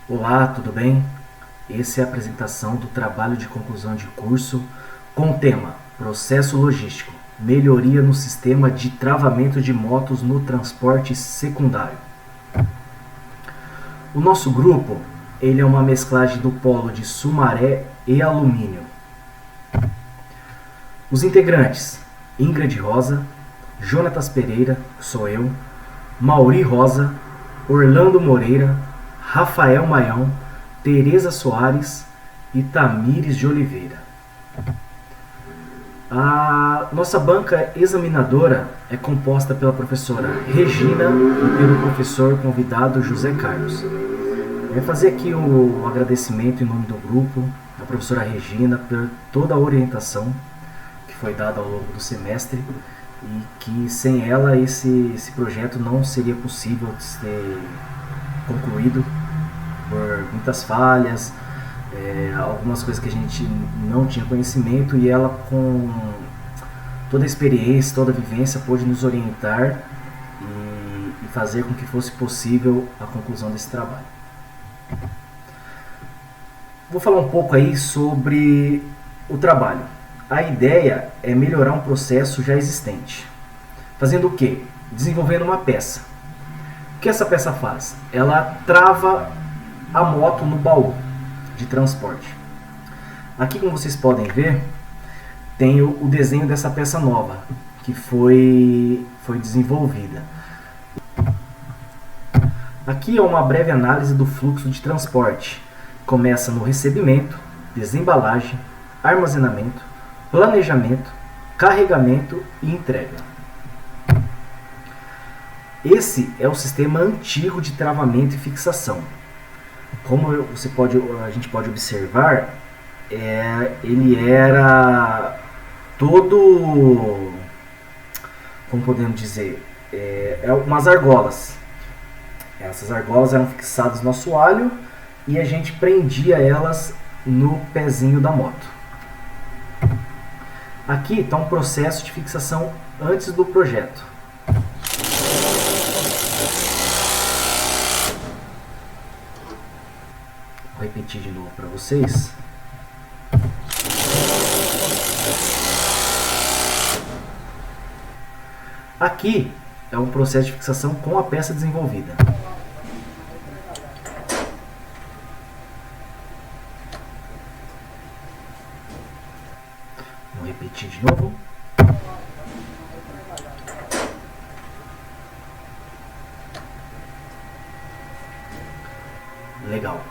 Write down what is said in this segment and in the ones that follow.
Olá, tudo bem? Essa é a apresentação do trabalho de conclusão de curso com o tema Processo Logístico, melhoria no sistema de travamento de motos no transporte secundário. O nosso grupo, ele é uma mesclagem do polo de Sumaré e alumínio. Os integrantes: Ingrid Rosa, Jonatas Pereira, sou eu, Mauri Rosa, Orlando Moreira, Rafael Maião, Tereza Soares e Tamires de Oliveira. A nossa banca examinadora é composta pela professora Regina e pelo professor convidado José Carlos. Vou fazer aqui o agradecimento em nome do grupo, da professora Regina, por toda a orientação que foi dada ao longo do semestre e que sem ela esse projeto não seria possível de ser concluído por muitas falhas, algumas coisas que a gente não tinha conhecimento, e ela, com toda a experiência, toda a vivência, pôde nos orientar e fazer com que fosse possível a conclusão desse trabalho. Vou falar um pouco aí sobre o trabalho. A ideia é melhorar um processo já existente. Fazendo o quê? Desenvolvendo uma peça. O que essa peça faz? Ela trava a moto no baú de transporte. Aqui, como vocês podem ver, tem o desenho dessa peça nova que foi desenvolvida. Aqui é uma breve análise do fluxo de transporte. Começa no recebimento, desembalagem, armazenamento, planejamento, carregamento e entrega. Esse é o sistema antigo de travamento e fixação. Como a gente pode observar, ele era todo, como podemos dizer, umas argolas. Essas argolas eram fixadas no assoalho e a gente prendia elas no pezinho da moto. Aqui está um processo de fixação antes do projeto. Vou repetir de novo para vocês. Aqui é um processo de fixação com a peça desenvolvida. Vou repetir de novo. Legal.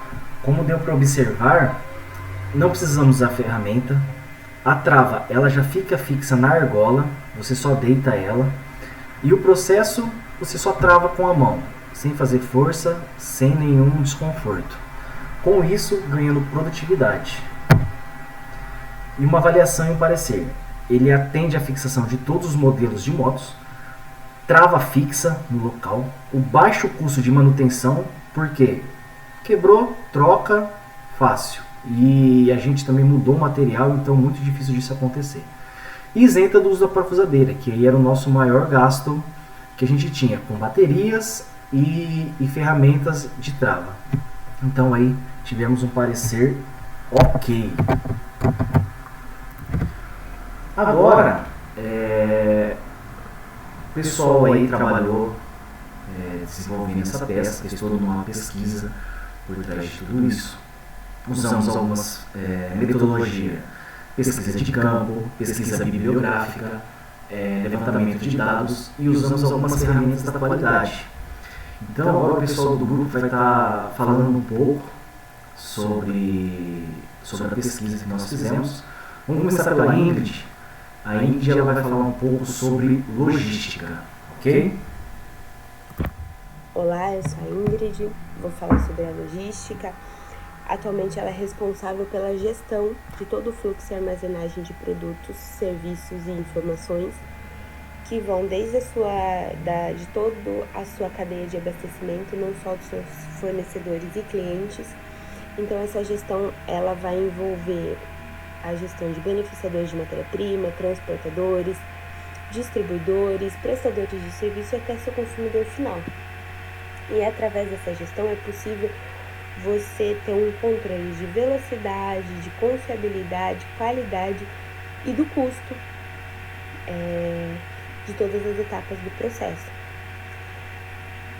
Como deu para observar, não precisamos da ferramenta. A trava, ela já fica fixa na argola, você só deita ela. E o processo, você só trava com a mão, sem fazer força, sem nenhum desconforto. Com isso, ganhando produtividade. E uma avaliação e um parecer. Ele atende à fixação de todos os modelos de motos, trava fixa no local, o baixo custo de manutenção, porque quebrou, troca, fácil. E a gente também mudou o material, então muito difícil disso acontecer. E isenta do uso da parafusadeira, que aí era o nosso maior gasto que a gente tinha, com baterias e ferramentas de trava. Então aí tivemos um parecer ok. Agora, o pessoal aí trabalhou desenvolvendo essa peça, fez toda uma pesquisa por trás de tudo isso. Usamos algumas metodologias, pesquisa de campo, pesquisa bibliográfica, levantamento de dados, e usamos algumas ferramentas da qualidade. Então agora o pessoal do grupo vai estar falando um pouco sobre a pesquisa que nós fizemos. Vamos começar pela Ingrid. A Ingrid ela vai falar um pouco sobre logística, ok? Olá, eu sou a Ingrid, vou falar sobre a logística. Atualmente ela é responsável pela gestão de todo o fluxo e armazenagem de produtos, serviços e informações que vão desde de toda a sua cadeia de abastecimento, não só dos seus fornecedores e clientes. Então essa gestão ela vai envolver a gestão de beneficiadores de matéria-prima, transportadores, distribuidores, prestadores de serviço e até seu consumidor final. E através dessa gestão é possível você ter um controle de velocidade, de confiabilidade, qualidade e do custo de todas as etapas do processo.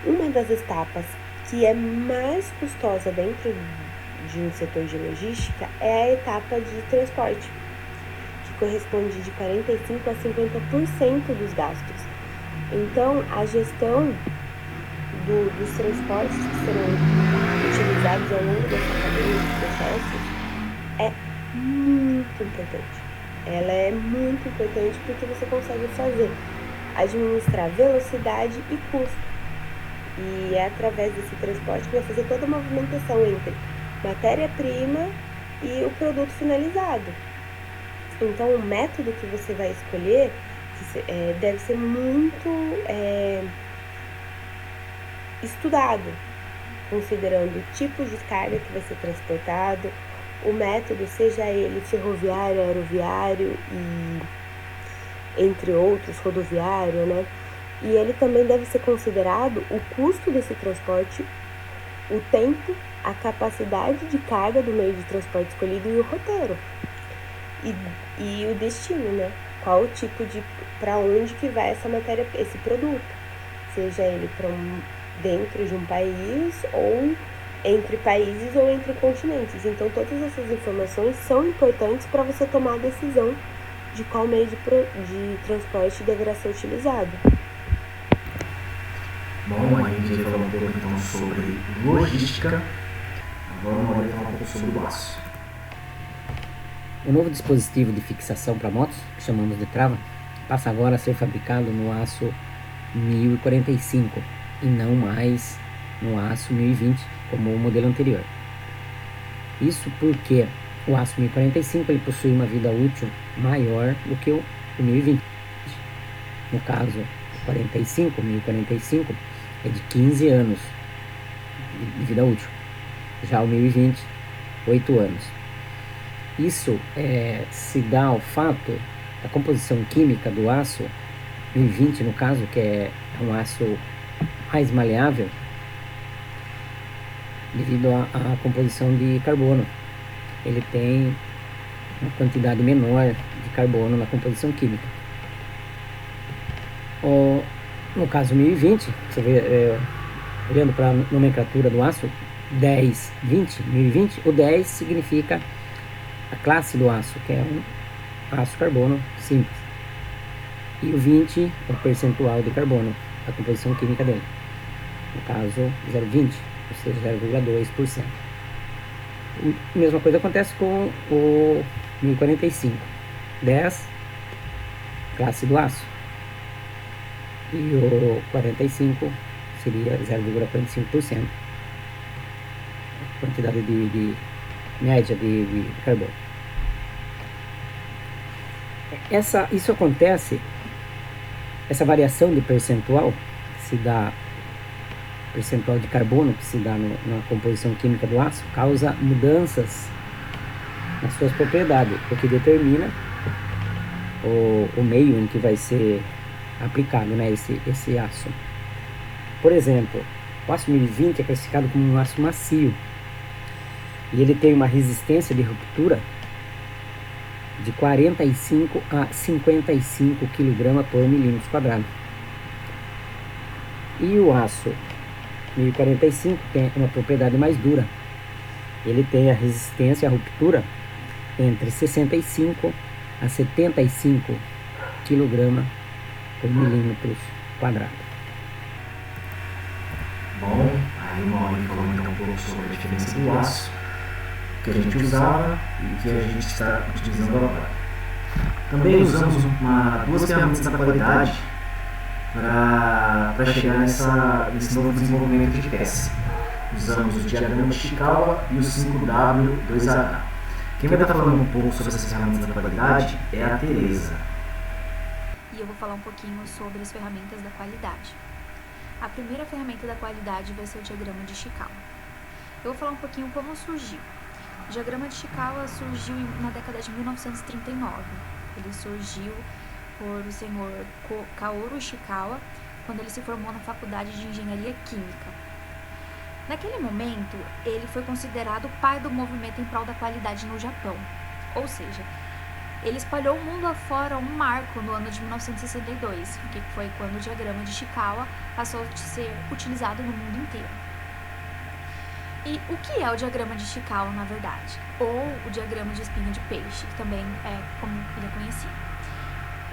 Uma das etapas que é mais custosa dentro de um setor de logística é a etapa de transporte, que corresponde de 45% a 50% dos gastos. Então, a gestão dos transportes que serão utilizados ao longo dessa cadeia de processos é muito importante. Ela é muito importante porque você consegue administrar velocidade e custo. E é através desse transporte que vai fazer toda a movimentação entre matéria-prima e o produto finalizado. Então, o método que você vai escolher deve ser muito estudado, considerando o tipo de carga que vai ser transportado, o método, seja ele ferroviário, aeroviário e, entre outros, rodoviário, né? E ele também deve ser considerado o custo desse transporte, o tempo, a capacidade de carga do meio de transporte escolhido e o roteiro. E o destino, né? Qual o tipo para onde que vai esse produto? Seja ele dentro de um país ou entre países ou entre continentes. Então, todas essas informações são importantes para você tomar a decisão de qual meio de transporte deverá ser utilizado. Bom, a gente já falou um pouco então sobre logística, agora vamos falar um pouco sobre o aço. O novo dispositivo de fixação para motos, que chamamos de trava, passa agora a ser fabricado no aço 1045 e não mais no aço 1020, como o modelo anterior. Isso porque o aço 1045 ele possui uma vida útil maior do que o 1020. No caso, o 1045 é de 15 anos de vida útil. Já o 1020, 8 anos. Isso se dá ao fato da composição química do aço 1020, no caso, que é um aço mais maleável, devido à composição de carbono. Ele tem uma quantidade menor de carbono na composição química. No caso 1020, você vê, olhando para a nomenclatura do aço, 10, 20, 1020, o 10 significa a classe do aço, que é um aço carbono simples. E o 20 é o percentual de carbono, a composição química dele. No caso, 0,20, ou seja, 0,2%. A mesma coisa acontece com o 1045. 10, classe do aço. E o 45 seria 0,45%. Quantidade de média de carbono. Isso acontece, essa variação de percentual de carbono que se dá na composição química do aço, causa mudanças nas suas propriedades, o que determina o meio em que vai ser aplicado, né, esse aço. Por exemplo, o aço 1020 é classificado como um aço macio e ele tem uma resistência de ruptura de 45 a 55 kg por milímetro quadrado. E o aço 1045 tem uma propriedade mais dura. Ele tem a resistência à ruptura entre 65 a 75 kg por milímetros quadrado. Bom, aí o Mauri falou então um pouco sobre a diferença do aço que a gente usava e que a gente está utilizando agora. Também usamos duas ferramentas da qualidade para chegar nesse novo desenvolvimento de peça. Usamos o diagrama de Ishikawa e o 5W2H. Quem vai estar falando um pouco sobre essas ferramentas da qualidade é a Tereza. E eu vou falar um pouquinho sobre as ferramentas da qualidade. A primeira ferramenta da qualidade vai ser o diagrama de Ishikawa. Eu vou falar um pouquinho como surgiu. O diagrama de Ishikawa surgiu na década de 1939. Ele surgiu por o senhor Kaoru Ishikawa, quando ele se formou na Faculdade de Engenharia Química. Naquele momento, ele foi considerado o pai do movimento em prol da qualidade no Japão. Ou seja, ele espalhou o mundo afora um marco no ano de 1962, que foi quando o diagrama de Ishikawa passou a ser utilizado no mundo inteiro. E o que é o diagrama de Ishikawa, na verdade? Ou o diagrama de espinha de peixe, que também é como ele é conhecido.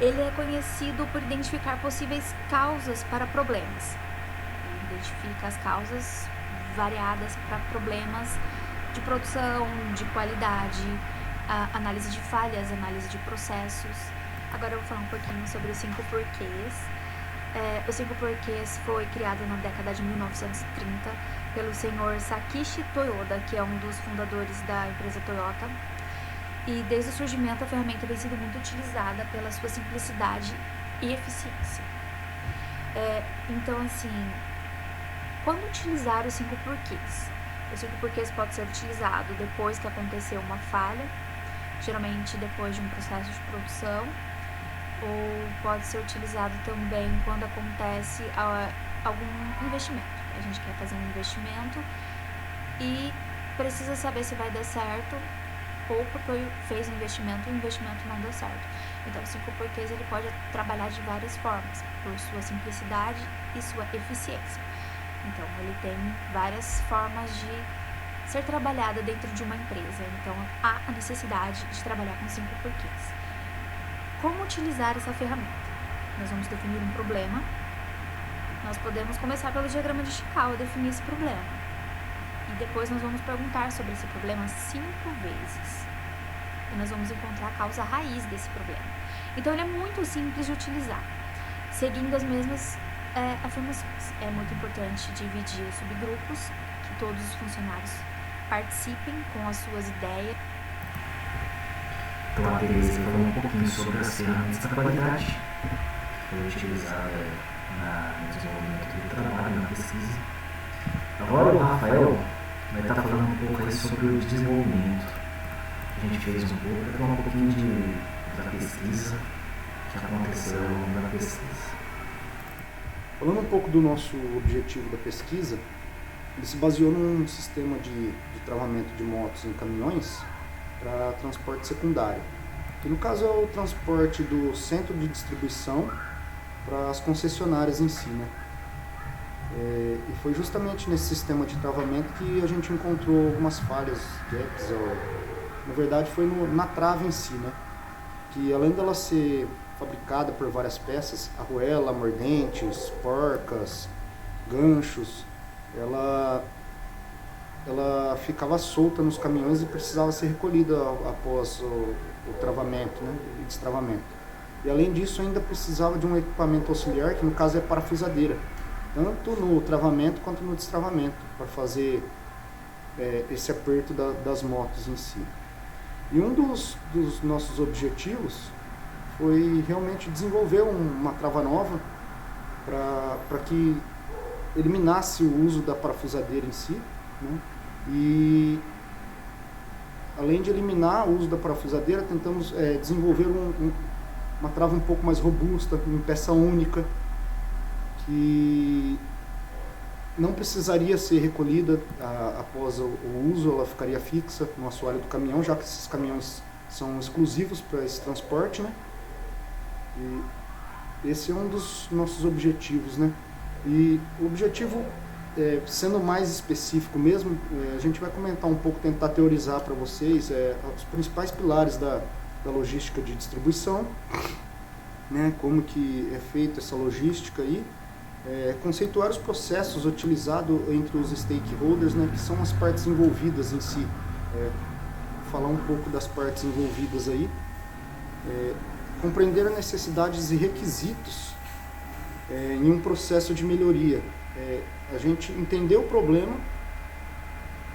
Ele é conhecido por identificar possíveis causas para problemas. Ele identifica as causas variadas para problemas de produção, de qualidade, análise de falhas, análise de processos. Agora eu vou falar um pouquinho sobre os 5 porquês. Os 5 porquês foi criado na década de 1930 pelo senhor Sakichi Toyoda, que é um dos fundadores da empresa Toyota. E desde o surgimento a ferramenta vem sendo muito utilizada pela sua simplicidade e eficiência. Então, assim, quando utilizar os 5 porquês? Os 5 porquês pode ser utilizado depois que aconteceu uma falha, geralmente depois de um processo de produção, ou pode ser utilizado também quando acontece algum investimento. A gente quer fazer um investimento e precisa saber se vai dar certo, ou porque fez um investimento e o investimento não deu certo. Então, os 5 porquês ele pode trabalhar de várias formas, por sua simplicidade e sua eficiência. Então, ele tem várias formas de ser trabalhada dentro de uma empresa. Então, há a necessidade de trabalhar com 5 porquês. Como utilizar essa ferramenta? Nós vamos definir um problema. Nós podemos começar pelo diagrama de Ishikawa, definir esse problema. E depois nós vamos perguntar sobre esse problema 5 vezes. E nós vamos encontrar a causa raiz desse problema. Então, ele é muito simples de utilizar, seguindo as mesmas afirmações. É muito importante dividir os subgrupos, que todos os funcionários participem com as suas ideias. Então a Teresa falou um pouquinho sobre as ferramentas da qualidade, que foi utilizada no desenvolvimento do trabalho, na pesquisa. Agora o Rafael vai estar falando um pouco aí sobre o desenvolvimento. A gente fez um pouco, vai falar um pouquinho da pesquisa que aconteceu ao longo da pesquisa. Falando um pouco do nosso objetivo da pesquisa, ele se baseou num sistema de travamento de motos em caminhões para transporte secundário, que no caso é o transporte do centro de distribuição para as concessionárias em si, né? E foi justamente nesse sistema de travamento que a gente encontrou algumas falhas, gaps, na verdade foi na trava em si, né? Que além dela ser fabricada por várias peças, arruela, mordentes, porcas, ganchos, ela ficava solta nos caminhões e precisava ser recolhida após o travamento, né, e destravamento. E além disso ainda precisava de um equipamento auxiliar, que no caso é a parafusadeira, tanto no travamento quanto no destravamento, para fazer esse aperto das motos em si. E um dos nossos objetivos foi realmente desenvolver uma trava nova para que eliminasse o uso da parafusadeira em si, né? E além de eliminar o uso da parafusadeira, tentamos desenvolver uma trava um pouco mais robusta, em peça única, que não precisaria ser recolhida após o uso, ela ficaria fixa no assoalho do caminhão, já que esses caminhões são exclusivos para esse transporte, né? E esse é um dos nossos objetivos, né? E o objetivo, sendo mais específico mesmo, a gente vai comentar um pouco, tentar teorizar para vocês os principais pilares da logística de distribuição, né? Como que é feita essa logística aí, conceituar os processos utilizados entre os stakeholders, né? Que são as partes envolvidas em si, falar um pouco das partes envolvidas aí, compreender as necessidades e requisitos em um processo de melhoria. A gente entender o problema,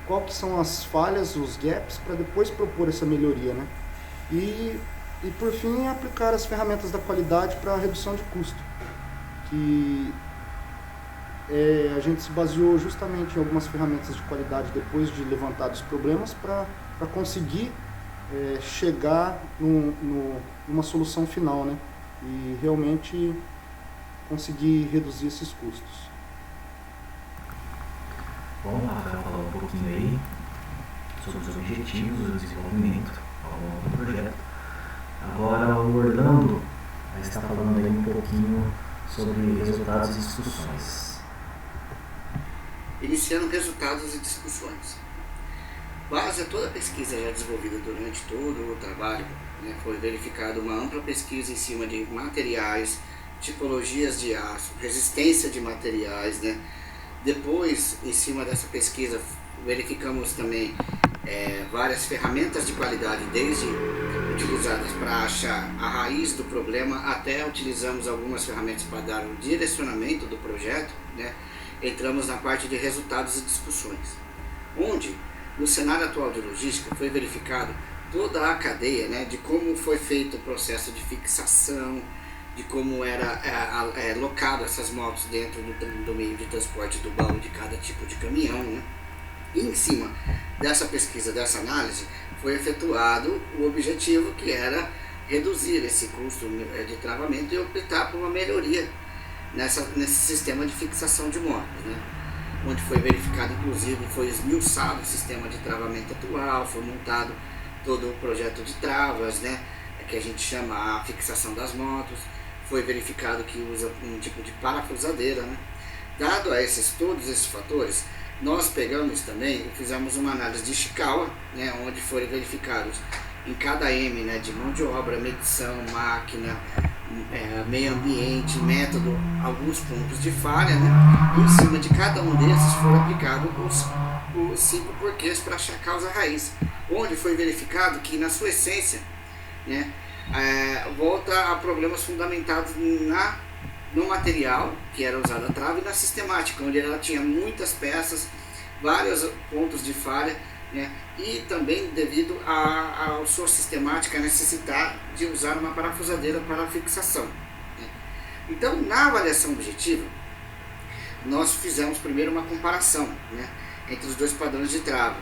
qual que são as falhas, os gaps, para depois propor essa melhoria, né? E por fim, aplicar as ferramentas da qualidade para a redução de custo, que a gente se baseou justamente em algumas ferramentas de qualidade depois de levantados os problemas para conseguir chegar numa solução final, né? E realmente conseguir reduzir esses custos. Bom, o Rafael falou um pouquinho aí sobre os objetivos, o desenvolvimento ao longo do projeto. Agora o Orlando vai estar falando aí um pouquinho sobre resultados e discussões. Iniciando resultados e discussões. Base a toda a pesquisa já desenvolvida durante todo o trabalho, né, foi verificada uma ampla pesquisa em cima de materiais, tipologias de aço, resistência de materiais, né? Depois, em cima dessa pesquisa, verificamos também várias ferramentas de qualidade, desde utilizadas para achar a raiz do problema, até utilizamos algumas ferramentas para dar o direcionamento do projeto, né? Entramos na parte de resultados e discussões, onde, no cenário atual de logística, foi verificado toda a cadeia, né, de como foi feito o processo de fixação, de como era locado essas motos dentro do meio de transporte do baú de cada tipo de caminhão, né? E em cima dessa pesquisa, dessa análise, foi efetuado o objetivo, que era reduzir esse custo de travamento e optar por uma melhoria nesse sistema de fixação de motos, né? Onde foi verificado, inclusive, foi esmiuçado o sistema de travamento atual, foi montado todo o projeto de travas, né, que a gente chama a fixação das motos, foi verificado que usa um tipo de parafusadeira, né? Dado a todos esses fatores, nós pegamos também e fizemos uma análise de Ishikawa, né, onde foram verificados em cada M, né, de mão de obra, medição, máquina, meio ambiente, método, alguns pontos de falha, né? E em cima de cada um desses foram aplicados os 5 porquês para achar a causa raiz, onde foi verificado que, na sua essência, né, volta a problemas fundamentados no material que era usado a trava e na sistemática, onde ela tinha muitas peças, vários pontos de falha, né, e também devido à sua sistemática necessitar de usar uma parafusadeira para a fixação, né. Então, na avaliação objetiva, nós fizemos primeiro uma comparação, né, entre os dois padrões de trava.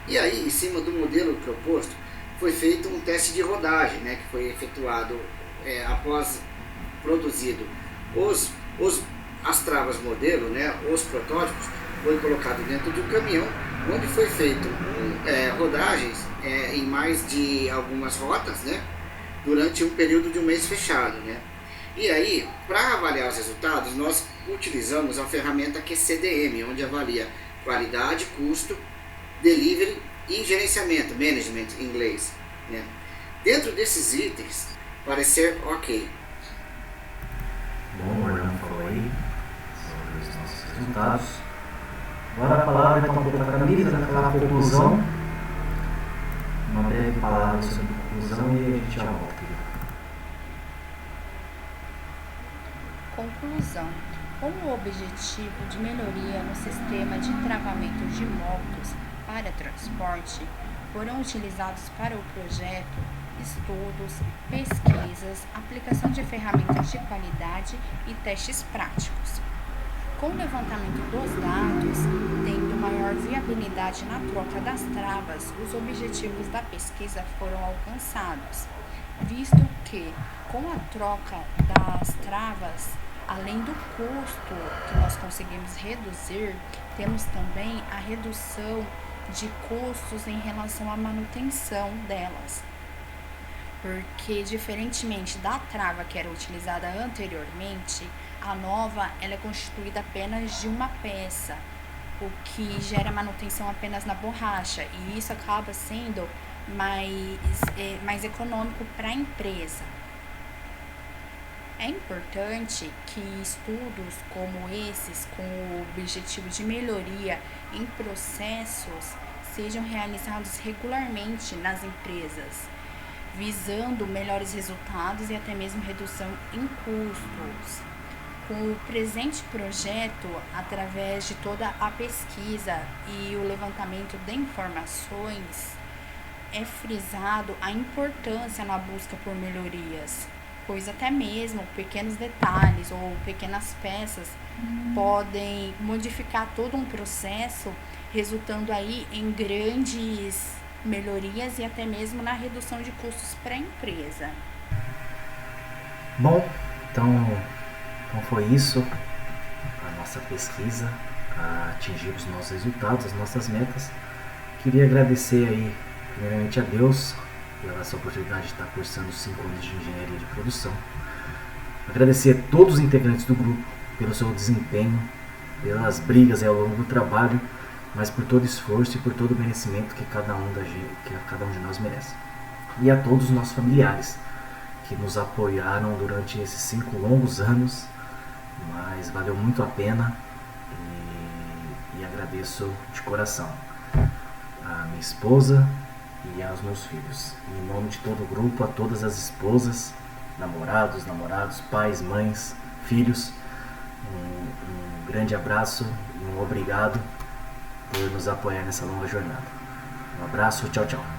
E aí, em cima do modelo proposto, foi feito um teste de rodagem, né, que foi efetuado após produzido as travas modelo, né, os protótipos, foi colocado dentro de um caminhão, onde foi feito rodagens em mais de algumas rotas, né, durante um período de um mês fechado, né. E aí, para avaliar os resultados, nós utilizamos a ferramenta que é CDM, onde avalia qualidade, custo, delivery e gerenciamento, management em inglês, né. Dentro desses itens, parecer ok. Bom, o Orlando falou aí sobre os nossos resultados. Agora a palavra vai estar um pouco para a Camila, vai falar a conclusão. Uma breve palavra sobre a conclusão e a gente já volta. Conclusão. Com o objetivo de melhoria no sistema de travamento de motos para transporte, foram utilizados para o projeto estudos, pesquisas, aplicação de ferramentas de qualidade e testes práticos. Com o levantamento dos dados, tendo maior viabilidade na troca das travas, os objetivos da pesquisa foram alcançados, visto que, com a troca das travas, além do custo que nós conseguimos reduzir, temos também a redução de custos em relação à manutenção delas. Porque, diferentemente da trava que era utilizada anteriormente, a nova ela é constituída apenas de uma peça, o que gera manutenção apenas na borracha, e isso acaba sendo mais econômico para a empresa. É importante que estudos como esses, com o objetivo de melhoria em processos, sejam realizados regularmente nas empresas, visando melhores resultados e até mesmo redução em custos. Com o presente projeto, através de toda a pesquisa e o levantamento de informações, é frisado a importância na busca por melhorias, pois até mesmo pequenos detalhes ou pequenas peças podem modificar todo um processo, resultando aí em grandes melhorias e até mesmo na redução de custos para a empresa. Bom, então foi isso a nossa pesquisa, a atingir os nossos resultados, as nossas metas. Queria agradecer aí, primeiramente a Deus, pela essa oportunidade de estar cursando 5 anos de engenharia de produção. Agradecer a todos os integrantes do grupo pelo seu desempenho, pelas brigas ao longo do trabalho, mas por todo o esforço e por todo o merecimento que cada um de nós merece. E a todos os nossos familiares que nos apoiaram durante esses 5 longos anos, mas valeu muito a pena e agradeço de coração a minha esposa e aos meus filhos. Em nome de todo o grupo, a todas as esposas, namorados, pais, mães, filhos, um grande abraço e um obrigado por nos apoiar nessa longa jornada. Um abraço, tchau, tchau.